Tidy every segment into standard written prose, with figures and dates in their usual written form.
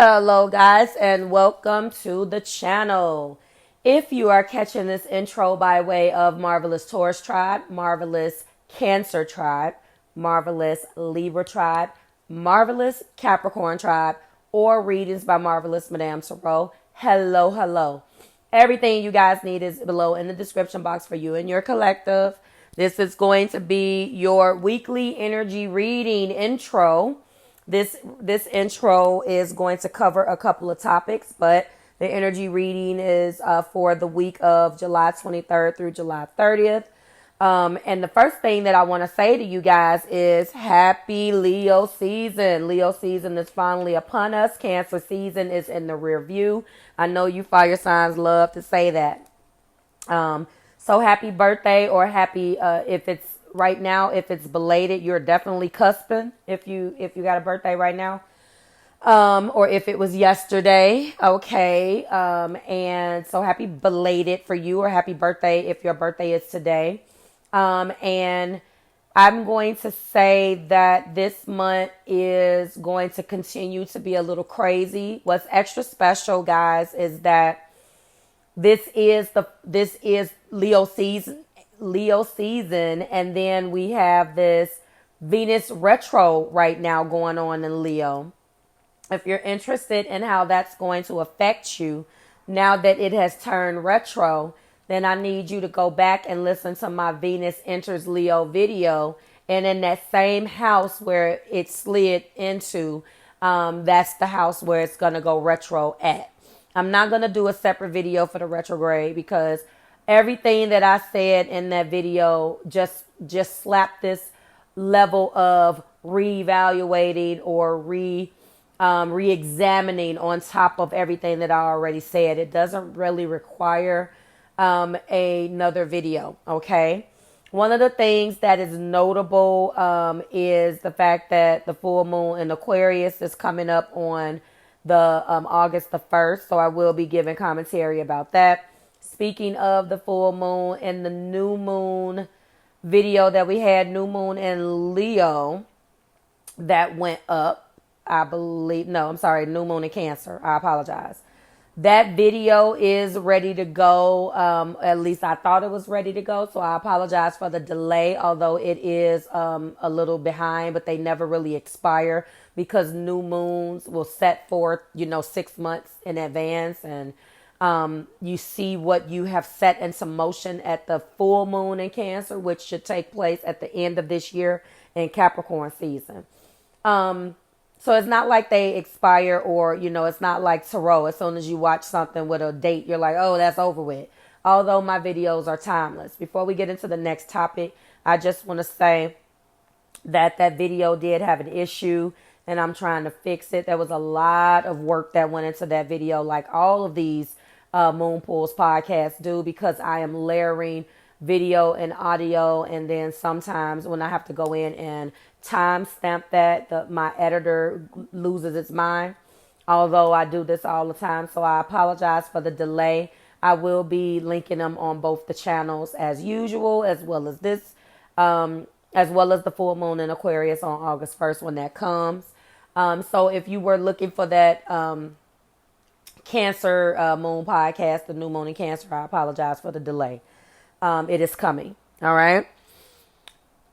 Hello guys and welcome to the channel. If you are catching this intro by way of Marvelous Taurus Tribe, Marvelous Cancer Tribe, Marvelous Libra Tribe, Marvelous Capricorn Tribe, or Readings by Marvelous Madame THRU, hello. Everything you guys need is below in the description box for you and your collective. This is going to be your weekly energy reading intro. This intro is going to cover a couple of topics, but the energy reading is for the week of July 23rd through July 30th. And the first thing that I want to say to you guys is happy Leo season. Leo season is finally upon us. Cancer season is in the rear view. I know you fire signs love to say that. So happy birthday, or happy if it's right now, if it's belated, you're definitely cusping if you got a birthday right now. Or if it was yesterday, okay. And so happy belated for you, or happy birthday if your birthday is today. And I'm going to say that this month is going to continue to be a little crazy. What's extra special, guys, is that this is Leo season, and then we have this Venus retro right now going on in Leo. If you're interested in how that's going to affect you now that it has turned retro, then I need you to go back and listen to my Venus enters Leo video. And in that same house where it slid into, that's the house where it's going to go retro at. I'm not going to do a separate video for the retrograde because everything that I said in that video just slapped this level of reevaluating or re-examining on top of everything that I already said. It doesn't really require another video, okay? One of the things that is notable is the fact that the full moon in Aquarius is coming up on the August the 1st, so I will be giving commentary about that. Speaking of the full moon and the new moon video that we had, new moon in Leo, that went up, I believe. No, I'm sorry, new moon in Cancer. I apologize. That video is ready to go. At least I thought it was ready to go. So I apologize for the delay, although it is a little behind, but they never really expire because new moons will set forth, 6 months in advance. And you see what you have set into motion at the full moon in Cancer, which should take place at the end of this year in Capricorn season. So it's not like they expire, or, it's not like tarot. As soon as you watch something with a date, you're like, oh, that's over with. Although my videos are timeless. Before we get into the next topic, I just want to say that video did have an issue and I'm trying to fix it. There was a lot of work that went into that video, like all of these Moon Pools podcasts do, because I am layering video and audio, and then sometimes when I have to go in and timestamp that, my editor loses its mind, although I do this all the time. So I apologize for the delay. I will be linking them on both the channels as usual, as well as this, as well as the full moon in Aquarius on August 1st when that comes. So if you were looking for that Cancer moon podcast, the new moon in Cancer, I apologize for the delay. It is coming. All right.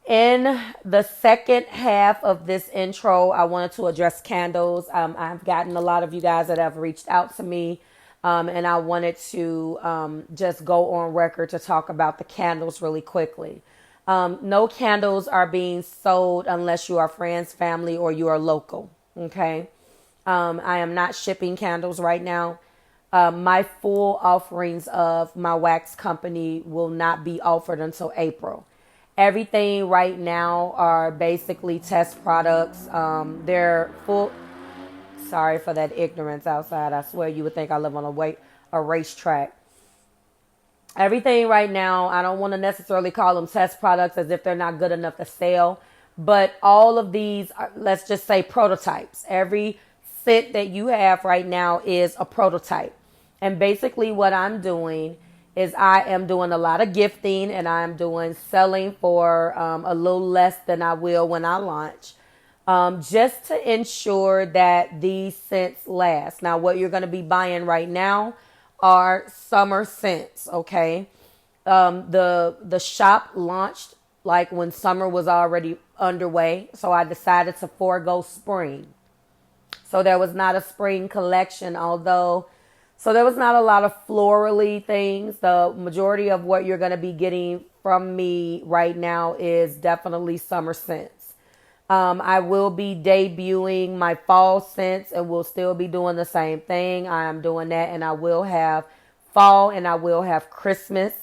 In the second half of this intro, I wanted to address candles. I've gotten a lot of you guys that have reached out to me, and I wanted to just go on record to talk about the candles really quickly. No candles are being sold unless you are friends, family, or you are local. Okay. I am not shipping candles right now. My full offerings of my wax company will not be offered until April. Everything right now are basically test products. They're full. Sorry for that ignorance outside. I swear you would think I live on a racetrack. Everything right now, I don't want to necessarily call them test products as if they're not good enough to sell. But all of these are, let's just say, prototypes. Every set that you have right now is a prototype. And basically what I'm doing is I am doing a lot of gifting, and I'm doing selling for a little less than I will when I launch. just to ensure that these scents last. Now, what you're going to be buying right now are summer scents, okay? The shop launched like when summer was already underway, so I decided to forego spring. So there was not a spring collection, so there was not a lot of florally things. The majority of what you're going to be getting from me right now is definitely summer scents. I will be debuting my fall scents and we'll still be doing the same thing. I am doing that, and I will have fall and I will have Christmas.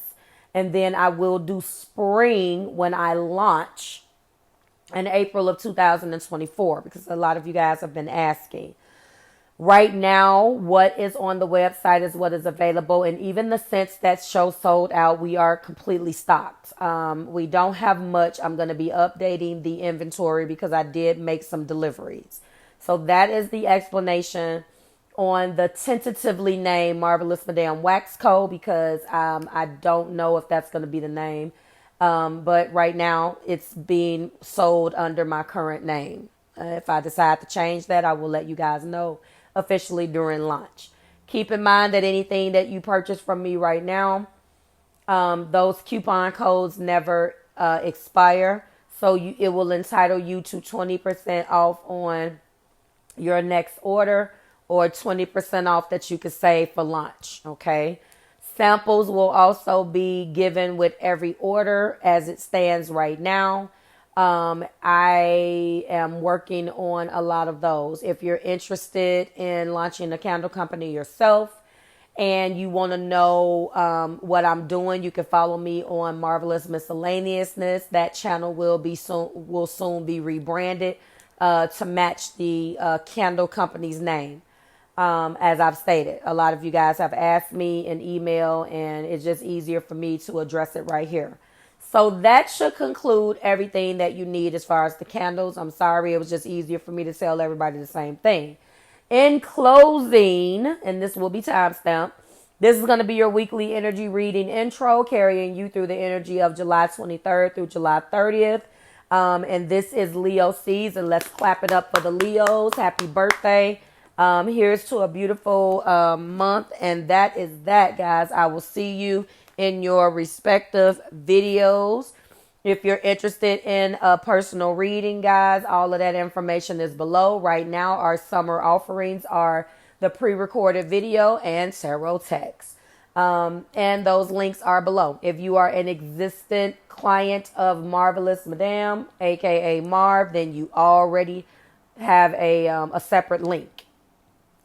And then I will do spring when I launch in April of 2024, because a lot of you guys have been asking. Right now, what is on the website is what is available. And even the scents that show sold out, we are completely stocked. We don't have much. I'm going to be updating the inventory because I did make some deliveries. So that is the explanation on the tentatively named Marvelous Madame Wax Co, because I don't know if that's going to be the name. But right now it's being sold under my current name. If I decide to change that, I will let you guys know officially during launch. Keep in mind that anything that you purchase from me right now, those coupon codes never expire. So it will entitle you to 20% off on your next order, or 20% off that you could save for launch. Okay. Samples will also be given with every order as it stands right now. I am working on a lot of those. If you're interested in launching a candle company yourself and you want to know what I'm doing, you can follow me on Marvelous Miscellaneousness. That channel will soon be rebranded to match the candle company's name. As I've stated, a lot of you guys have asked me in email, and it's just easier for me to address it right here. So that should conclude everything that you need as far as the candles. I'm sorry, it was just easier for me to tell everybody the same thing. In closing, and this will be timestamped, this is going to be your weekly energy reading intro, carrying you through the energy of July 23rd through July 30th. And this is Leo season. Let's clap it up for the Leos. Happy birthday. Here's to a beautiful month, and that is that, guys. I will see you in your respective videos. If you're interested in a personal reading, guys, all of that information is below. Right now, our summer offerings are the pre-recorded video and tarot text. And those links are below. If you are an existent client of Marvelous Madame, aka Marv, then you already have a separate link.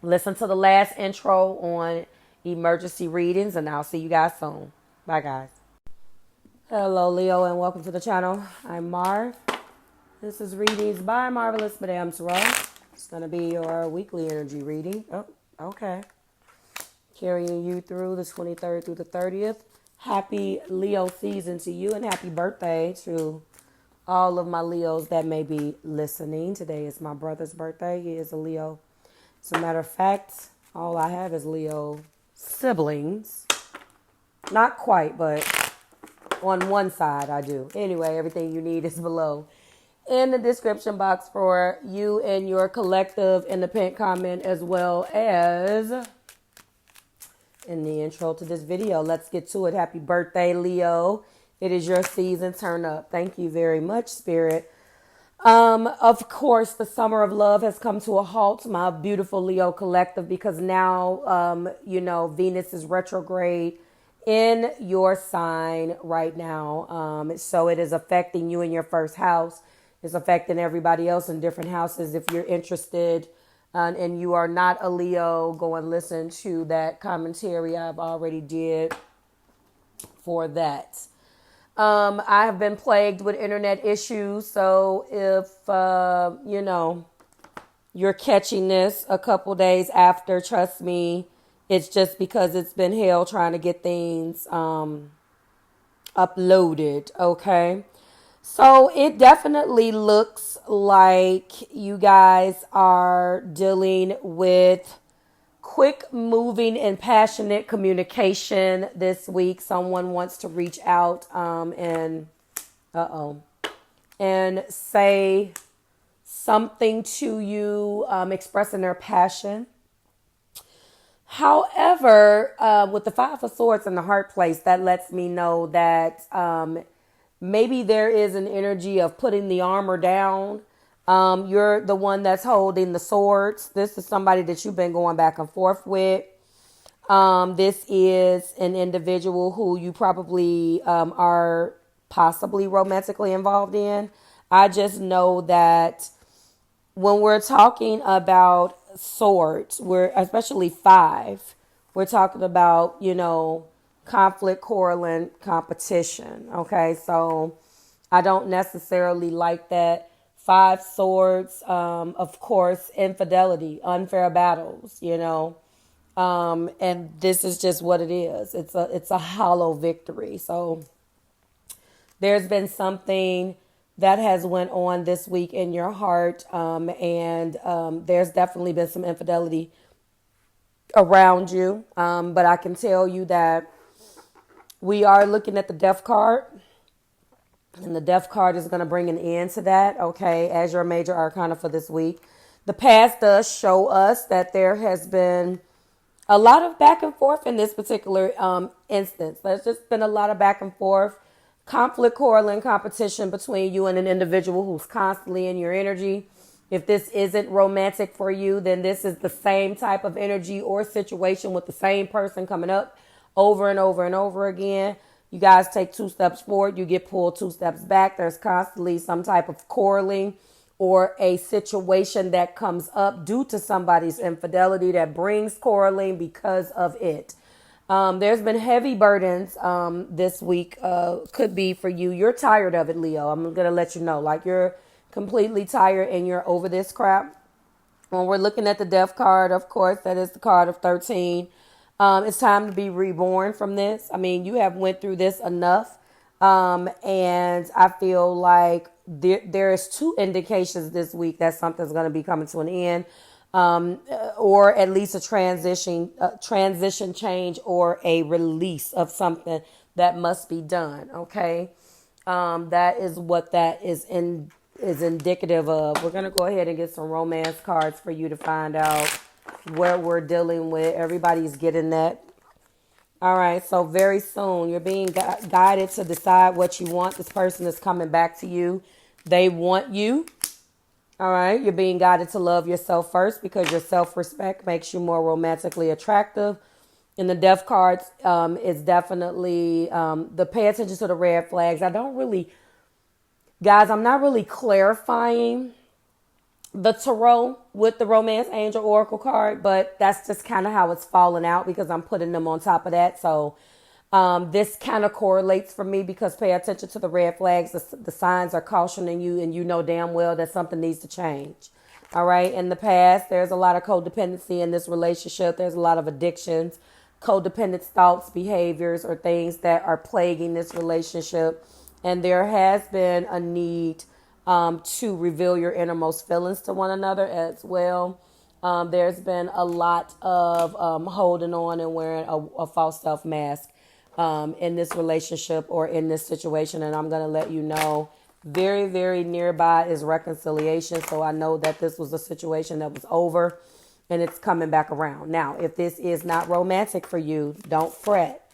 Listen to the last intro on emergency readings, and I'll see you guys soon. Bye, guys. Hello, Leo, and welcome to the channel. I'm Marv. This is Readings by Marvelous Madame THRU. It's going to be your weekly energy reading. Oh, okay. Carrying you through the 23rd through the 30th. Happy Leo season to you, and happy birthday to all of my Leos that may be listening. Today is my brother's birthday. He is a Leo. As a matter of fact, all I have is Leo siblings. Not quite, but on one side I do. Anyway, everything you need is below in the description box for you and your collective in the pinned comment, as well as in the intro to this video. Let's get to it. Happy birthday, Leo. It is your season. Turn up. Thank you very much, Spirit. Of course, the summer of love has come to a halt, my beautiful Leo collective, because now, Venus is retrograde in your sign right now. So it is affecting you in your first house. It's affecting everybody else in different houses. If you're interested and you are not a Leo, go and listen to that commentary I've already did for that. I have been plagued with internet issues, so if, you're catching this a couple days after, trust me, it's just because it's been hell trying to get things uploaded, okay? So it definitely looks like you guys are dealing with quick moving and passionate communication this week. Someone wants to reach out and say something to you, expressing their passion. However, with the Five of Swords in the heart place, that lets me know that maybe there is an energy of putting the armor down. You're the one that's holding the swords. This is somebody that you've been going back and forth with. This is an individual who you probably are possibly romantically involved in. I just know that when we're talking about swords, we're especially five, we're talking about, conflict, quarreling, competition. Okay, so I don't necessarily like that. Five swords, of course, infidelity, unfair battles. And this is just what it is. It's a hollow victory. So there's been something that has went on this week in your heart, and there's definitely been some infidelity around you. But I can tell you that we are looking at the Death card, and the Death card is going to bring an end to that, okay, as your major arcana for this week. The past does show us that there has been a lot of back and forth in this particular instance. There's just been a lot of back and forth, conflict, quarreling, competition between you and an individual who's constantly in your energy. If this isn't romantic for you, then this is the same type of energy or situation with the same person coming up over and over and over again. You guys take 2 steps forward, you get pulled 2 steps back. There's constantly some type of quarreling or a situation that comes up due to somebody's infidelity that brings quarreling because of it. There's been heavy burdens this week. Could be for you. You're tired of it, Leo. I'm going to let you know. Like, you're completely tired and you're over this crap. When we're looking at the Death card, of course, that is the card of 13. It's time to be reborn from this. I mean, you have went through this enough. And I feel like there is 2 indications this week that something's going to be coming to an end, or at least a transition change, or a release of something that must be done. Okay. That is what that is indicative of. We're going to go ahead and get some romance cards for you to find out what we're dealing with. Everybody's getting that. All right, so very soon you're being guided to decide what you want. This person is coming back to you. They want you. All right, you're being guided to love yourself first, because your self-respect makes you more romantically attractive. And the Death cards is definitely the pay attention to the red flags. I'm not really clarifying the THRU with the Romance Angel Oracle card, but that's just kind of how it's falling out, because I'm putting them on top of that. So this kind of correlates for me, because pay attention to the red flags. The signs are cautioning you, and you know damn well that something needs to change. All right. In the past, there's a lot of codependency in this relationship. There's a lot of addictions, codependent thoughts, behaviors, or things that are plaguing this relationship. And there has been a need to reveal your innermost feelings to one another as well. There's been a lot of holding on and wearing a false self mask in this relationship or in this situation. And I'm going to let you know, very, very nearby is reconciliation. So I know that this was a situation that was over and it's coming back around. Now, if this is not romantic for you, don't fret.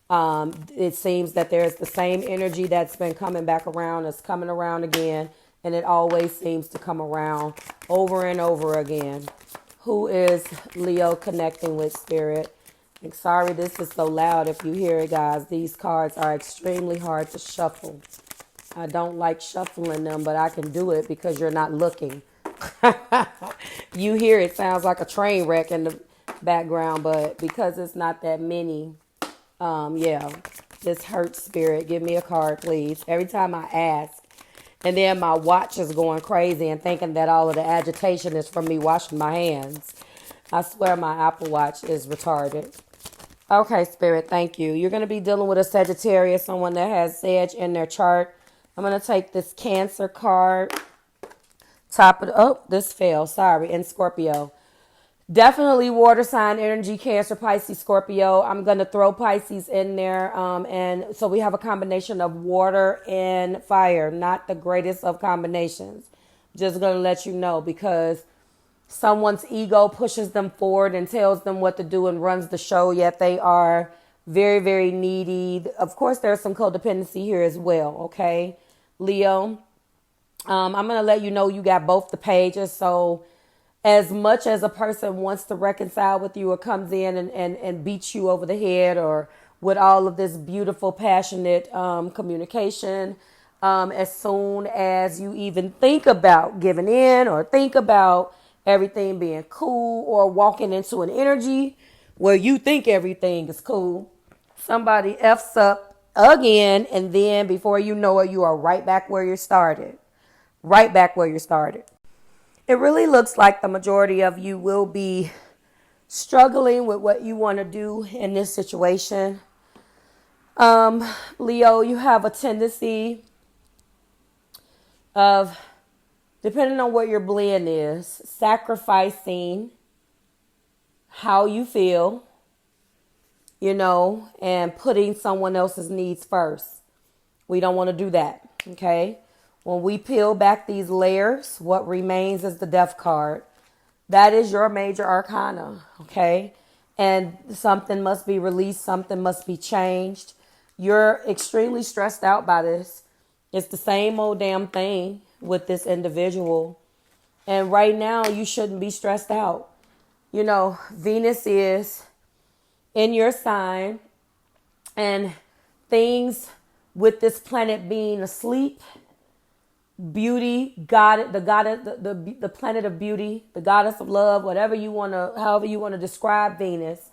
It seems that there's the same energy that's been coming back around. It's coming around again. And it always seems to come around over and over again. Who is Leo connecting with, Spirit? And sorry, this is so loud if you hear it, guys. These cards are extremely hard to shuffle. I don't like shuffling them, but I can do it because you're not looking. You hear it sounds like a train wreck in the background, but because it's not that many, yeah, this hurts, Spirit. Give me a card, please. Every time I ask, and then my watch is going crazy and thinking that all of the agitation is from me washing my hands. I swear my Apple Watch is retarded. Okay, Spirit, thank you. You're going to be dealing with a Sagittarius, someone that has Sag in their chart. I'm going to take this Cancer card. This fell, sorry, and Scorpio. Definitely water sign energy, Cancer, Pisces, Scorpio. I'm going to throw Pisces in there. And so we have a combination of water and fire. Not the greatest of combinations. Just going to let you know, because someone's ego pushes them forward and tells them what to do and runs the show, yet they are very, very needy. Of course, there's some codependency here as well, okay, Leo? I'm going to let you know you got both the pages. So as much as a person wants to reconcile with you or comes in and beats you over the head, or with all of this beautiful, passionate communication, as soon as you even think about giving in or think about everything being cool or walking into an energy where you think everything is cool, somebody F's up again, and then before you know it, you are right back where you started. Right back where you started. It really looks like the majority of you will be struggling with what you want to do in this situation. Leo, you have a tendency of, depending on what your blend is, sacrificing how you feel, and putting someone else's needs first. We don't want to do that, okay? When we peel back these layers, what remains is the Death card. That is your major arcana, okay? And something must be released, something must be changed. You're extremely stressed out by this. It's the same old damn thing with this individual. And right now, you shouldn't be stressed out. Venus is in your sign, and things with this planet being asleep, beauty, God, the planet of beauty, the goddess of love, however you want to describe Venus.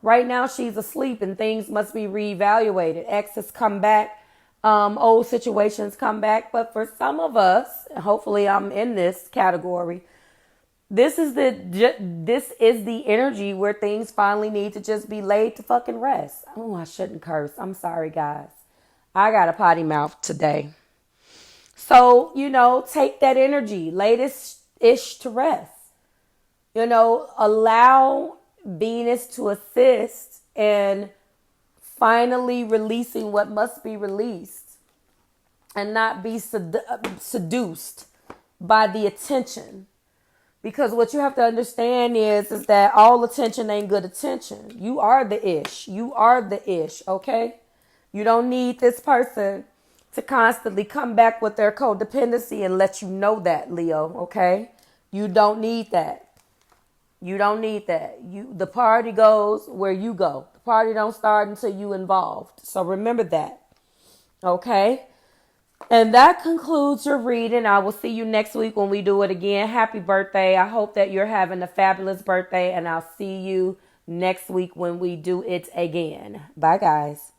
Right now, she's asleep, and things must be reevaluated. Exes come back, old situations come back. But for some of us, hopefully I'm in this category, this is the energy where things finally need to just be laid to fucking rest. Oh, I shouldn't curse. I'm sorry, guys. I got a potty mouth today. So, take that energy, lay this ish to rest. Allow Venus to assist in finally releasing what must be released, and not be seduced by the attention. Because what you have to understand is that all attention ain't good attention. You are the ish. You are the ish, okay? You don't need this person to constantly come back with their codependency and let you know that, Leo, okay? You don't need that. You don't need that. The party goes where you go. The party don't start until you involved. So remember that, okay? And that concludes your reading. I will see you next week when we do it again. Happy birthday. I hope that you're having a fabulous birthday, and I'll see you next week when we do it again. Bye, guys.